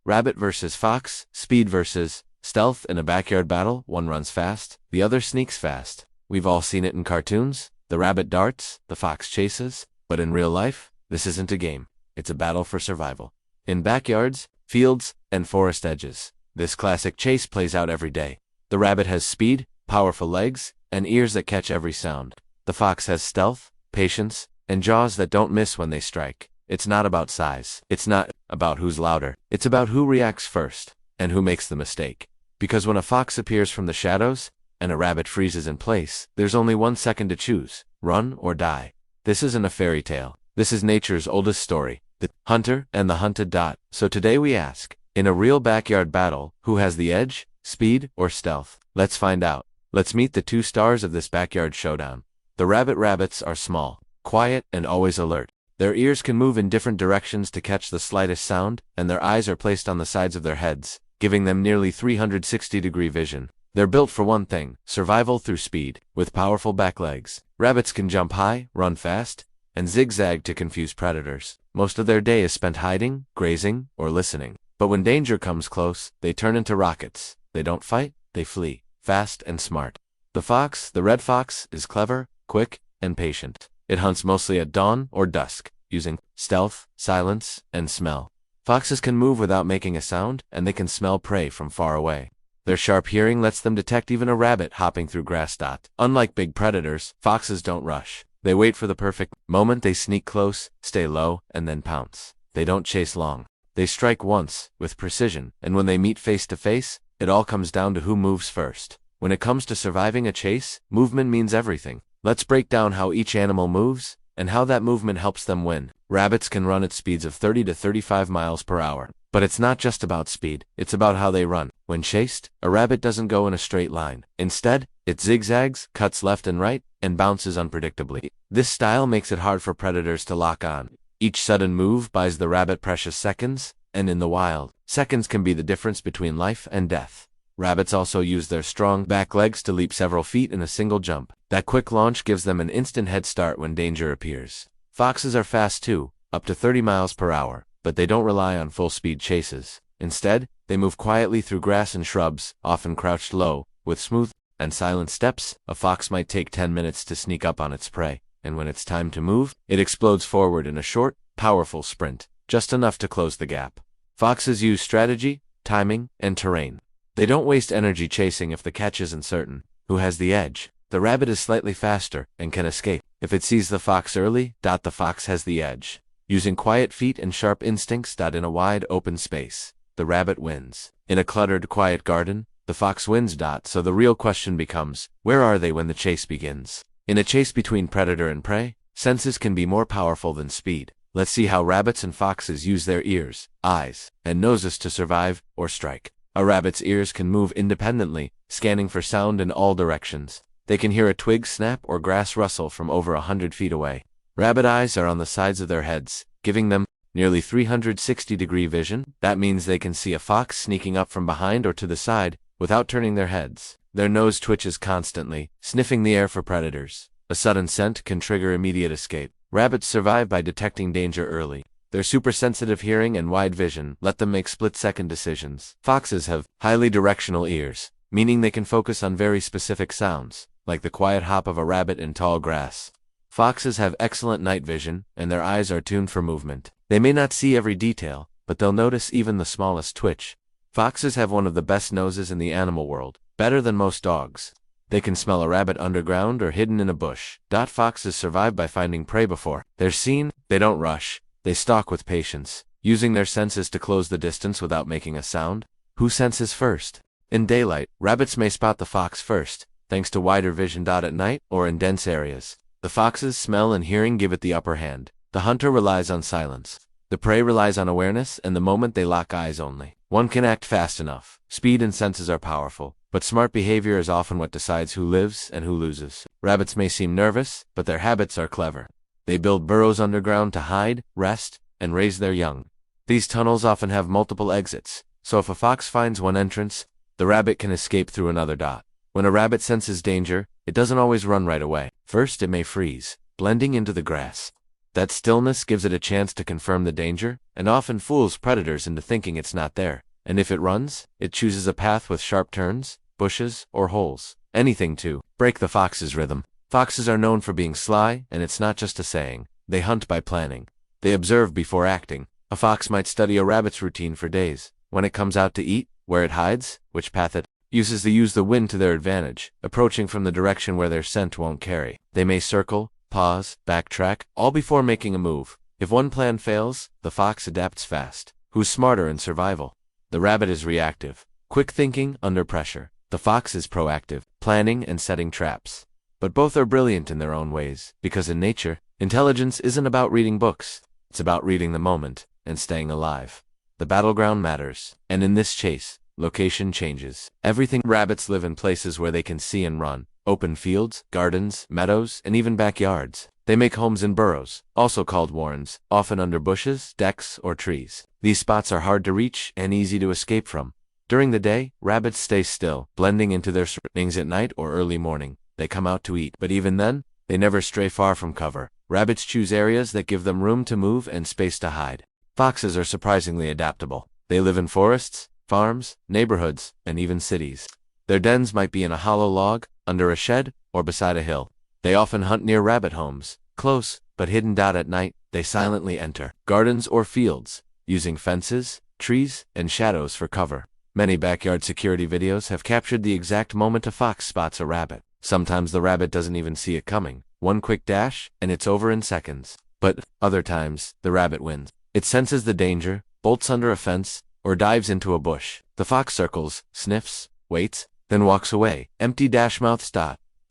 Rabbit versus fox, speed versus stealth in a backyard battle. One runs fast, the other sneaks fast. We've all seen it in cartoons. The rabbit darts, the fox chases. But in real life, this isn't a game. It's a battle for survival. In backyards, fields, and forest edges, this classic chase plays out every day. The rabbit has speed, powerful legs, and ears that catch every sound. The fox has stealth, patience, and jaws that don't miss when they strike. It's not about size. It's not about who's louder. It's about who reacts first, and who makes the mistake. Because when a fox appears from the shadows, and a rabbit freezes in place, there's only 1 second to choose: run or die. This isn't a fairy tale. This is nature's oldest story, the hunter and the hunted. So today we ask, in a real backyard battle, who has the edge, speed or stealth? Let's find out. Let's meet the two stars of this backyard showdown. The rabbits are small, quiet, and always alert. Their ears can move in different directions to catch the slightest sound, and their eyes are placed on the sides of their heads, giving them nearly 360-degree vision. They're built for one thing: survival through speed. With powerful back legs, rabbits can jump high, run fast, and zigzag to confuse predators. Most of their day is spent hiding, grazing, or listening. But when danger comes close, they turn into rockets. They don't fight, they flee, fast and smart. The fox, the red fox, is clever, quick, and patient. It hunts mostly at dawn or dusk, using stealth, silence, and smell. Foxes can move without making a sound, and they can smell prey from far away. Their sharp hearing lets them detect even a rabbit hopping through grass. Unlike big predators, foxes don't rush. They wait for the perfect moment. They sneak close, stay low, and then pounce. They don't chase long. They strike once, with precision, and when they meet face to face, it all comes down to who moves first. When it comes to surviving a chase, movement means everything. Let's break down how each animal moves, and how that movement helps them win. Rabbits can run at speeds of 30 to 35 miles per hour. But it's not just about speed, it's about how they run. When chased, a rabbit doesn't go in a straight line. Instead, it zigzags, cuts left and right, and bounces unpredictably. This style makes it hard for predators to lock on. Each sudden move buys the rabbit precious seconds, and in the wild, seconds can be the difference between life and death. Rabbits also use their strong back legs to leap several feet in a single jump. That quick launch gives them an instant head start when danger appears. Foxes are fast too, up to 30 miles per hour, but they don't rely on full-speed chases. Instead, they move quietly through grass and shrubs, often crouched low, with smooth and silent steps. A fox might take 10 minutes to sneak up on its prey, and when it's time to move, it explodes forward in a short, powerful sprint, just enough to close the gap. Foxes use strategy, timing, and terrain. They don't waste energy chasing if the catch isn't certain. Who has the edge? The rabbit is slightly faster and can escape. If it sees the fox early, the fox has the edge. Using quiet feet and sharp instincts, in a wide open space, the rabbit wins. In a cluttered, quiet garden, the fox wins. So the real question becomes, where are they when the chase begins? In a chase between predator and prey, senses can be more powerful than speed. Let's see how rabbits and foxes use their ears, eyes, and noses to survive or strike. A rabbit's ears can move independently, scanning for sound in all directions. They can hear a twig snap or grass rustle from over 100 feet away. Rabbit eyes are on the sides of their heads, giving them nearly 360-degree vision. That means they can see a fox sneaking up from behind or to the side without turning their heads. Their nose twitches constantly, sniffing the air for predators. A sudden scent can trigger immediate escape. Rabbits survive by detecting danger early. Their super-sensitive hearing and wide vision let them make split-second decisions. Foxes have highly directional ears, meaning they can focus on very specific sounds, like the quiet hop of a rabbit in tall grass. Foxes have excellent night vision, and their eyes are tuned for movement. They may not see every detail, but they'll notice even the smallest twitch. Foxes have one of the best noses in the animal world, better than most dogs. They can smell a rabbit underground or hidden in a bush. Foxes survive by finding prey before they're seen. They don't rush. They stalk with patience, using their senses to close the distance without making a sound. Who senses first? In daylight, rabbits may spot the fox first, thanks to wider vision. At night, or in dense areas, the fox's smell and hearing give it the upper hand. The hunter relies on silence. The prey relies on awareness and the moment they lock eyes only. One can act fast enough. Speed and senses are powerful, but smart behavior is often what decides who lives and who loses. Rabbits may seem nervous, but their habits are clever. They build burrows underground to hide, rest, and raise their young. These tunnels often have multiple exits, so if a fox finds one entrance, the rabbit can escape through another. When a rabbit senses danger, it doesn't always run right away. First, it may freeze, blending into the grass. That stillness gives it a chance to confirm the danger, and often fools predators into thinking it's not there. And if it runs, it chooses a path with sharp turns, bushes, or holes. Anything to break the fox's rhythm. Foxes are known for being sly, and it's not just a saying. They hunt by planning. They observe before acting. A fox might study a rabbit's routine for days. When it comes out to eat, where it hides, which path it uses to use the wind to their advantage, approaching from the direction where their scent won't carry. They may circle, pause, backtrack, all before making a move. If one plan fails, the fox adapts fast. Who's smarter in survival? The rabbit is reactive, quick thinking under pressure. The fox is proactive, planning and setting traps. But both are brilliant in their own ways, because in nature, intelligence isn't about reading books. It's about reading the moment and staying alive. The battleground matters, and in this chase, location changes. Everything. Rabbits live in places where they can see and run. Open fields, gardens, meadows, and even backyards. They make homes in burrows, also called warrens, often under bushes, decks, or trees. These spots are hard to reach and easy to escape from. During the day, rabbits stay still, blending into their surroundings. At night or early morning, they come out to eat, but even then, they never stray far from cover. Rabbits choose areas that give them room to move and space to hide. Foxes are surprisingly adaptable. They live in forests, farms, neighborhoods, and even cities. Their dens might be in a hollow log, under a shed, or beside a hill. They often hunt near rabbit homes, close, but hidden. At night, they silently enter gardens or fields, using fences, trees, and shadows for cover. Many backyard security videos have captured the exact moment a fox spots a rabbit. Sometimes the rabbit doesn't even see it coming. One quick dash, and it's over in seconds. But other times, the rabbit wins. It senses the danger, bolts under a fence, or dives into a bush. The fox circles, sniffs, waits, then walks away. Empty mouths.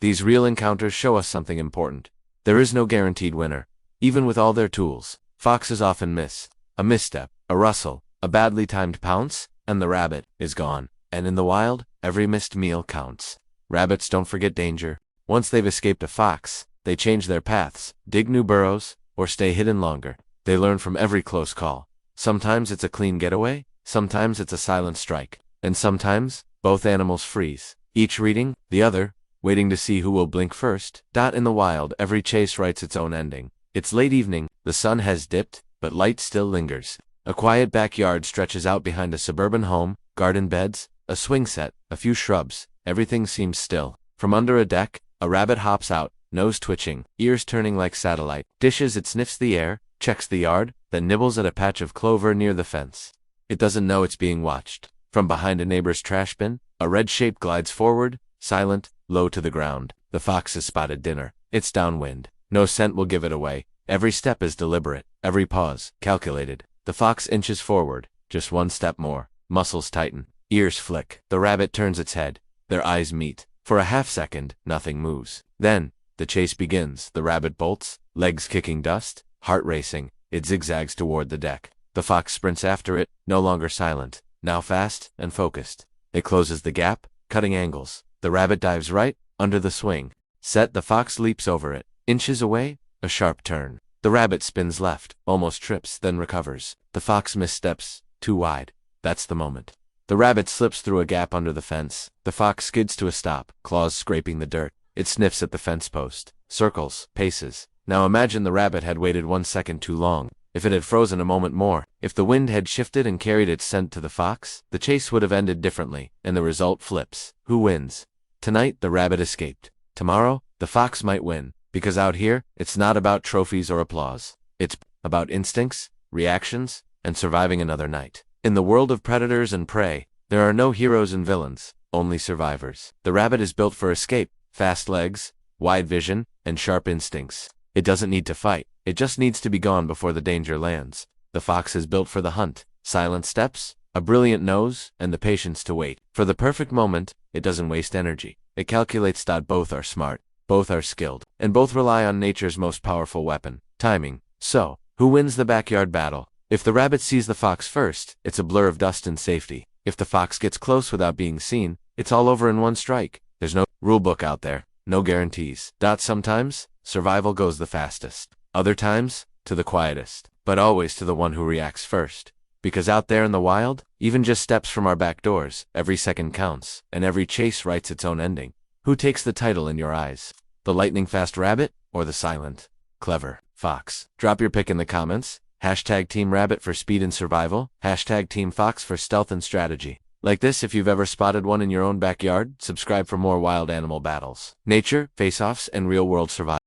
These real encounters show us something important. There is no guaranteed winner. Even with all their tools, foxes often miss. A misstep, a rustle, a badly timed pounce, and the rabbit is gone. And in the wild, every missed meal counts. Rabbits don't forget danger. Once they've escaped a fox, they change their paths, dig new burrows, or stay hidden longer. They learn from every close call. Sometimes it's a clean getaway, sometimes it's a silent strike, and sometimes both animals freeze, each reading the other, waiting to see who will blink first. In the wild, every chase writes its own ending. It's late evening, the sun has dipped, but light still lingers. A quiet backyard stretches out behind a suburban home, garden beds, a swing set, a few shrubs. Everything seems still. From under a deck, a rabbit hops out, nose twitching, ears turning like satellite dishes. It sniffs the air, checks the yard, then nibbles at a patch of clover near the fence. It doesn't know it's being watched. From behind a neighbor's trash bin, a red shape glides forward, silent, low to the ground. The fox has spotted dinner. It's downwind. No scent will give it away. Every step is deliberate, every pause, calculated. The fox inches forward, just one step more. Muscles tighten, ears flick. The rabbit turns its head. Their eyes meet. For a half second, nothing moves. Then, the chase begins. The rabbit bolts, legs kicking dust, heart racing. It zigzags toward the deck. The fox sprints after it, no longer silent, now fast and focused. It closes the gap, cutting angles. The rabbit dives right, under the swing. Set. The fox leaps over it. Inches away, a sharp turn. The rabbit spins left, almost trips, then recovers. The fox missteps, too wide. That's the moment. The rabbit slips through a gap under the fence. The fox skids to a stop, claws scraping the dirt. It sniffs at the fence post, circles, paces. Now imagine the rabbit had waited 1 second too long. If it had frozen a moment more, if the wind had shifted and carried its scent to the fox, the chase would have ended differently, and the result flips. Who wins? Tonight, the rabbit escaped. Tomorrow, the fox might win, because out here, it's not about trophies or applause. It's about instincts, reactions, and surviving another night. In the world of predators and prey, there are no heroes and villains, only survivors. The rabbit is built for escape, fast legs, wide vision, and sharp instincts. It doesn't need to fight, it just needs to be gone before the danger lands. The fox is built for the hunt, silent steps, a brilliant nose, and the patience to wait. For the perfect moment, it doesn't waste energy. It calculates. Both are smart, both are skilled, and both rely on nature's most powerful weapon, timing. So, who wins the backyard battle? If the rabbit sees the fox first, it's a blur of dust and safety. If the fox gets close without being seen, it's all over in one strike. There's no rule book out there, no guarantees. Sometimes, survival goes the fastest. Other times, to the quietest. But always to the one who reacts first. Because out there in the wild, even just steps from our back doors, every second counts, and every chase writes its own ending. Who takes the title in your eyes? The lightning-fast rabbit, or the silent, clever fox. Drop your pick in the comments. Hashtag Team Rabbit for speed and survival. Hashtag Team Fox for stealth and strategy. Like this if you've ever spotted one in your own backyard. Subscribe for more wild animal battles, nature, face-offs, and real-world survival.